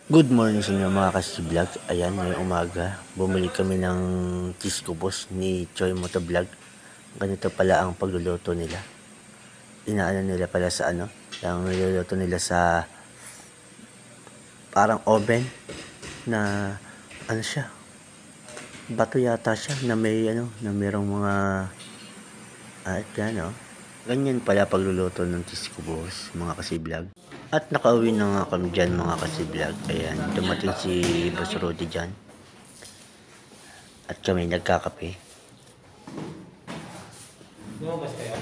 Good morning sa inyo mga kasi-vlog. Ayan, ngayong umaga, bumili kami ng cheese kubos ni Choi Motovlog. Ganito pala ang pagluluto nila. Inaano nila pala sa ang niluluto nila sa parang oven na siya. Bato yata siya na may na merong mga ganyan pala pagluluto ng cheese kubos mga kasi-vlog. At nakauwi na nga kami dyan mga kasi-vlog. Ayan, dumating si Boss Rudy dyan. At kami nagkakape. Lumabas kayo?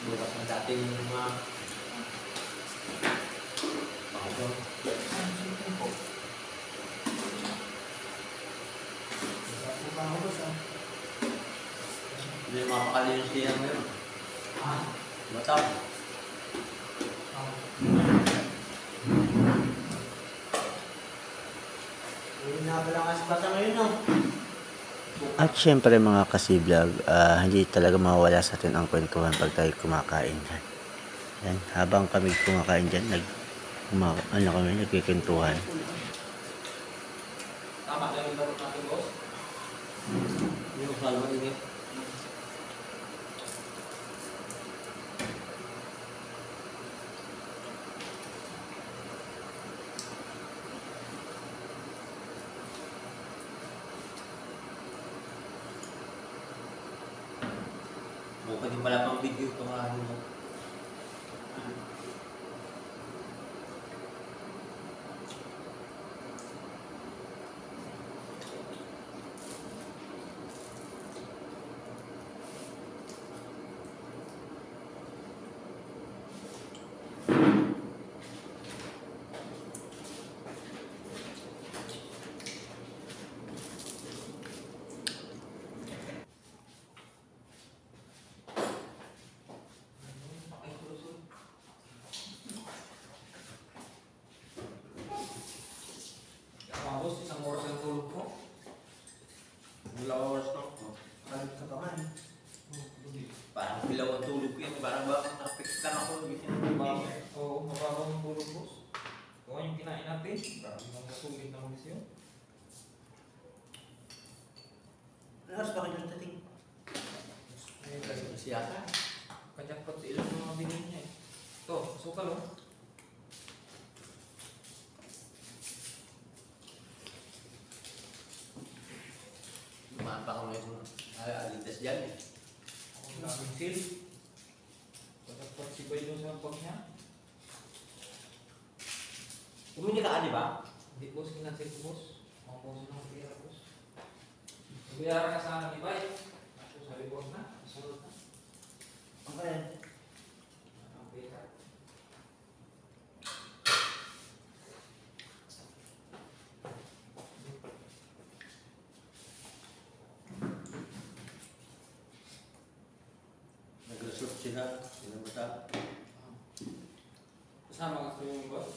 Bukas ng dating mga hindi mapakalinis siya ngayon. Matap. Hindi na pala kasi bata ngayon, no? At syempre mga kasi-vlog, hindi talaga mawawala sa atin ang kwentuhan pag tayo kumakain dyan. Yan, habang kami kumakain dyan, nagkikwentuhan. Tama na yung laro natin, boss? Hindi ko saan mag-init. Bukan din pala pang video ito nga mo. Tapos, isang oras ang tulog ko. Dalawang oras lang ko. Kalit ka pa man. Parang bilaw ang tulog ko yan. Parang ba nakapiktan ako. Oo, mababang ang tulog, boss. Kung yung kinain natin, parang nagkasulit na mag-is yun. Lakas ba kayo natating? Ayun kasi masiyata. Kajakpat sa ilang mga binili niya eh. Ito, sukal oh. Lumaan pa ako ngayon. Alitas dyan eh. Ako daming seal. Kajakpat si Bay doon sa pag niya. Umuli ka di ba? Hindi boss, kinansin ko boss. Mga boss ng pera boss. Nabiyaran ka sana di Bay. Ako sabi boss na, masunod na. Ang kaya? Ang pera. Nag-resort sila, sinabuta. Kasama ka sa yung boss?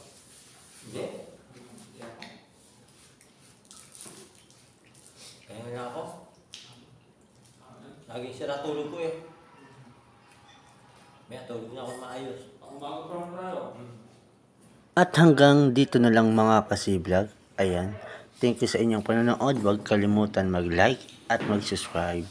Hindi. Hindi ako. Kaya nga ako. Laging sira tulog ko eh. May tulog na ako maayos. Ako bago pa ng raro. At hanggang dito na lang mga kasi-vlog. Ayan. Thank you sa inyong panonood. Huwag kalimutan mag-like at mag-subscribe.